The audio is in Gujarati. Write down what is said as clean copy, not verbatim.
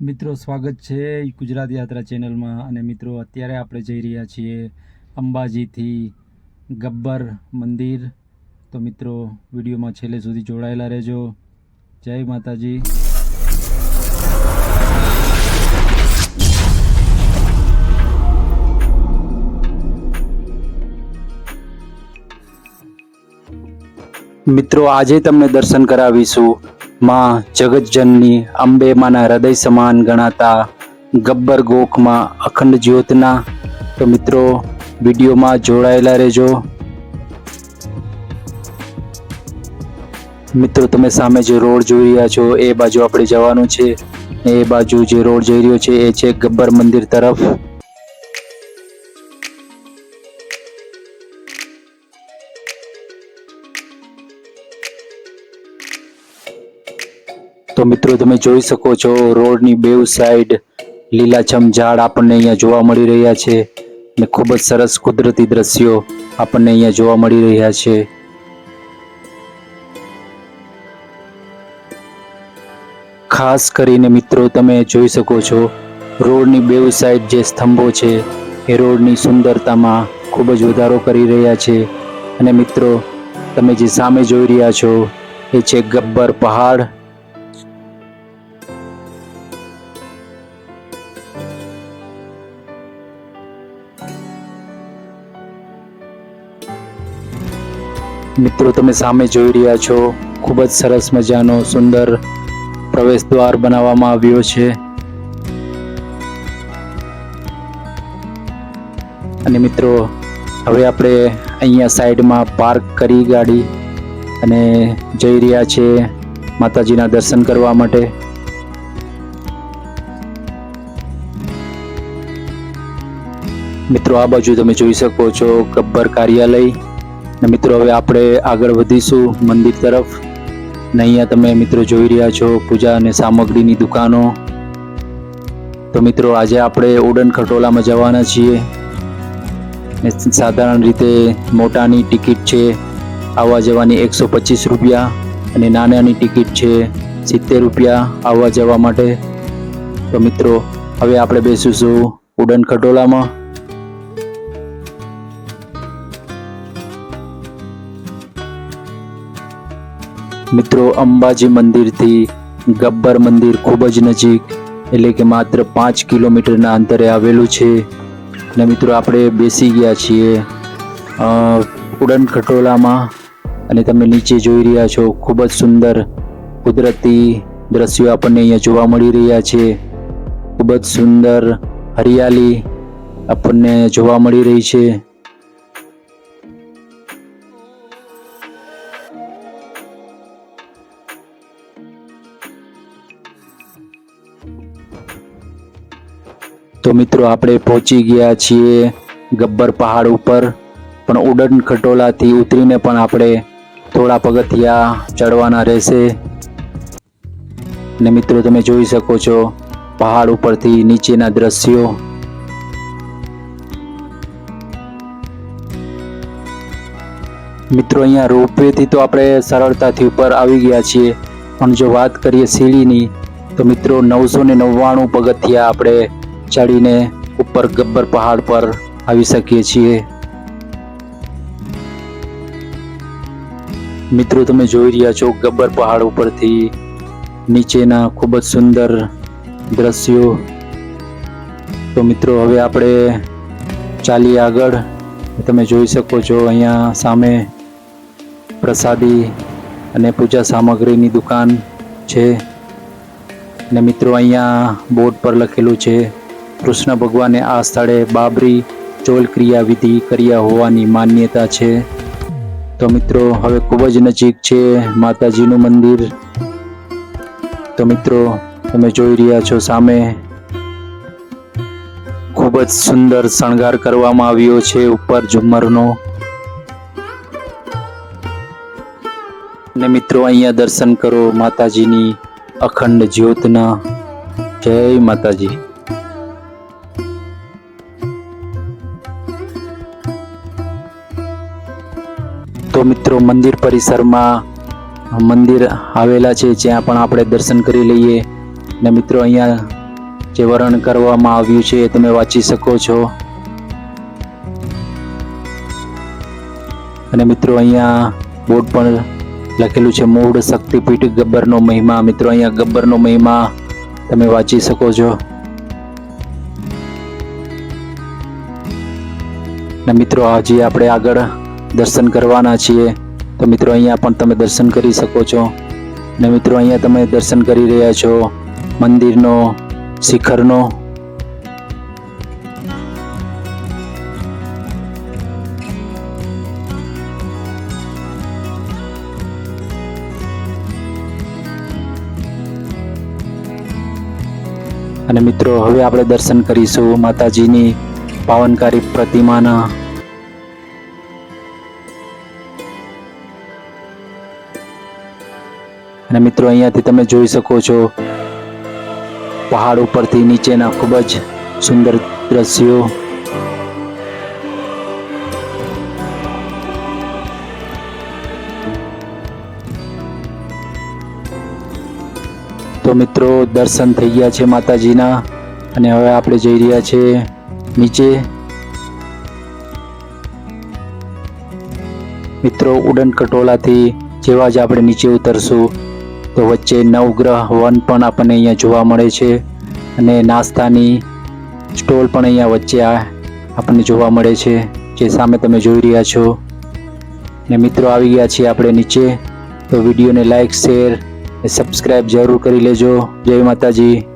મિત્રો સ્વાગત છે ગુજરાત યાત્રા ચેનલમાં। અને મિત્રો અત્યારે આપણે જઈ રહ્યા છીએ અંબાજીથી ગબ્બર મંદિર। તો મિત્રો વિડીયોમાં છેલ્લે સુધી જોડાયેલા રહેજો। જય માતાજી। મિત્રો આજે તમને દર્શન કરાવીશું માં જગતજનની અંબે માના હૃદય સમાન ગણાતા ગબ્બર ગોખમાં અખંડ જ્યોતના। તો મિત્રો વિડીયોમાં જોડાયેલા રહેજો। મિત્રો તમે સામે જે રોડ જોઈ રહ્યા છો એ બાજુ આપણે જવાનું છે। એ બાજુ જે રોડ જઈ રહ્યો છે એ છે ગબ્બર મંદિર તરફ। તો મિત્રો તમે જોઈ શકો છો રોડની બેવ સાઈડ લીલાછમ ઝાડ આપણને અહીંયા જોવા મળી રહ્યા છે અને ખૂબ જ સરસ કુદરતી દ્રશ્યો આપણને અહીંયા જોવા મળી રહ્યા છે। ખાસ કરીને મિત્રો તમે જોઈ શકો છો રોડની બેવ સાઈડ જે સ્તંભો છે એ રોડની સુંદરતામાં ખૂબ જ વધારો કરી રહ્યા છે। અને મિત્રો તમે જે સામે જોઈ રહ્યા છો એ છે ગબ્બર પહાડ। મિત્રો તમે સામે જોઈ રહ્યા છો ખૂબ જ સરસ મજાનો સુંદર પ્રવેશ દ્વાર બનાવવામાં આવ્યો છે। અને મિત્રો હવે આપણે અહીંયા સાઈડમાં પાર્ક કરી ગાડી અને જઈ રહ્યા છે માતાજીના દર્શન કરવા માટે। મિત્રો આ બાજુ તમે જોઈ શકો છો ગબ્બર કાર્યાલય। ને મિત્રો હવે આપણે આગળ વધીશું મંદિર તરફ। ને અહીંયા તમે મિત્રો જોઈ રહ્યા છો પૂજા અને સામગ્રીની દુકાનો। તો મિત્રો આજે આપણે ઉડન ખટોલામાં જવાના છીએ। ને સાધારણ રીતે મોટાની ટિકિટ છે આવવા જવાની 125 રૂપિયા અને નાનાની ટિકિટ છે 70 રૂપિયા આવવા જવા માટે। તો મિત્રો હવે આપણે બેસીશું ઉડન ખટોલામાં। મિત્રો અંબાજી મંદિરથી ગબ્બર મંદિર ખૂબ જ નજીક એટલે કે માત્ર 5 કિલોમીટરના અંતરે આવેલું છે। અને મિત્રો આપણે બેસી ગયા છીએ ઉડન ખટોલામાં। અને તમે નીચે જોઈ રહ્યા છો ખૂબ જ સુંદર કુદરતી દ્રશ્યો આપણને અહીંયા જોવા મળી રહ્યા છે। ખૂબ જ સુંદર હરિયાળી આપણને જોવા મળી રહી છે। તો મિત્રો આપણે પહોંચી ગયા છીએ ગબ્બર પહાડ ઉપર। પણ ઉડન ખટોલાથી ઉતરીને પણ આપણે થોડા પગથિયા ચડવાના રહેશે। ને મિત્રો તમે જોઈ શકો છો પહાડ ઉપરથી નીચેના દ્રશ્યો। મિત્રો અહીંયા રોપવેથી તો આપણે સરળતાથી ઉપર આવી ગયા છીએ। પણ જો વાત કરીએ સીડીની તો મિત્રો 999 પગથિયા આપણે ચડીને ઉપર ગબ્બર પહાડ પર આવી શકીએ છીએ। મિત્રો તમે જોઈ રહ્યા છો ગબ્બર પહાડ ઉપરથી નીચેના ખૂબ જ સુંદર દ્રશ્યો। તો મિત્રો હવે આપણે ચાલીએ આગળ। તમે જોઈ શકો છો અહીંયા સામે પ્રસાદી અને પૂજા સામગ્રીની દુકાન છે। ને મિત્રો અહીંયા બોર્ડ પર લખેલું છે કૃષ્ણ ભગવાને આ સ્થળે બાબરી ચોલ ક્રિયા વિધિ કર્યા હોવાની માન્યતા છે। તો મિત્રો હવે ખૂબ જ નજીક છે માતાજીનું મંદિર। તો મિત્રો તમે જોઈ રહ્યા છો સામે ખૂબ જ સુંદર શણગાર કરવામાં આવ્યો છે ઉપર ઝુમ્મરનો। ને મિત્રો અહીંયા દર્શન કરો માતાજીની અખંડ જ્યોતના। જય માતાજી। તો મિત્રો મંદિર પરિસરમાં મંદિર આવેલા છે જ્યાં પણ આપણે દર્શન કરી લઈએ। ને મિત્રો અહીંયા જે વર્ણન કરવામાં આવ્યું છે એ તમે વાંચી શકો છો. અને મિત્રો અહીંયા બોર્ડ પર લખેલું છે મૂળ શક્તિપીઠ ગબ્બરનો મહિમા. મિત્રો અહીંયા ગબ્બરનો મહિમા તમે વાંચી શકો છો. અને મિત્રો હજી આપણે આગળ દર્શન કરવાના છીએ, તો મિત્રો અહીંયા પણ તમે દર્શન કરી શકો છો. અને મિત્રો અહીંયા તમે દર્શન કરી રહ્યા છો મંદિરનો શિખરનો. અને મિત્રો હવે આપણે દર્શન કરીશું માતાજીની પાવનકારી પ્રતિમાના. અને મિત્રો અહીંયાથી તમે જોઈ શકો છો પહાડ ઉપરથી નીચેના ખૂબ જ સુંદર દ્રશ્યો. તો મિત્રો દર્શન થઈ ગયા છે માતાજીના, અને હવે આપણે જઈ રહ્યા છીએ નીચે. મિત્રો ઉડન ખટોલાથી જેવા જ આપણે નીચે ઉતરશું તો વચ્ચે નવગ્રહ વન પણ આપણને અહીંયા જોવા મળે છે, અને નાસ્તાની સ્ટોલ પણ અહીંયા વચ્ચે આપણને જોવા મળે છે, જે સામે તમે જોઈ રહ્યા છો. ને મિત્રો આવી ગયા છીએ આપણે નીચે. તો વિડીયોને લાઈક, શેર, સબસ્ક્રાઈબ જરૂર કરી લેજો. જય માતાજી.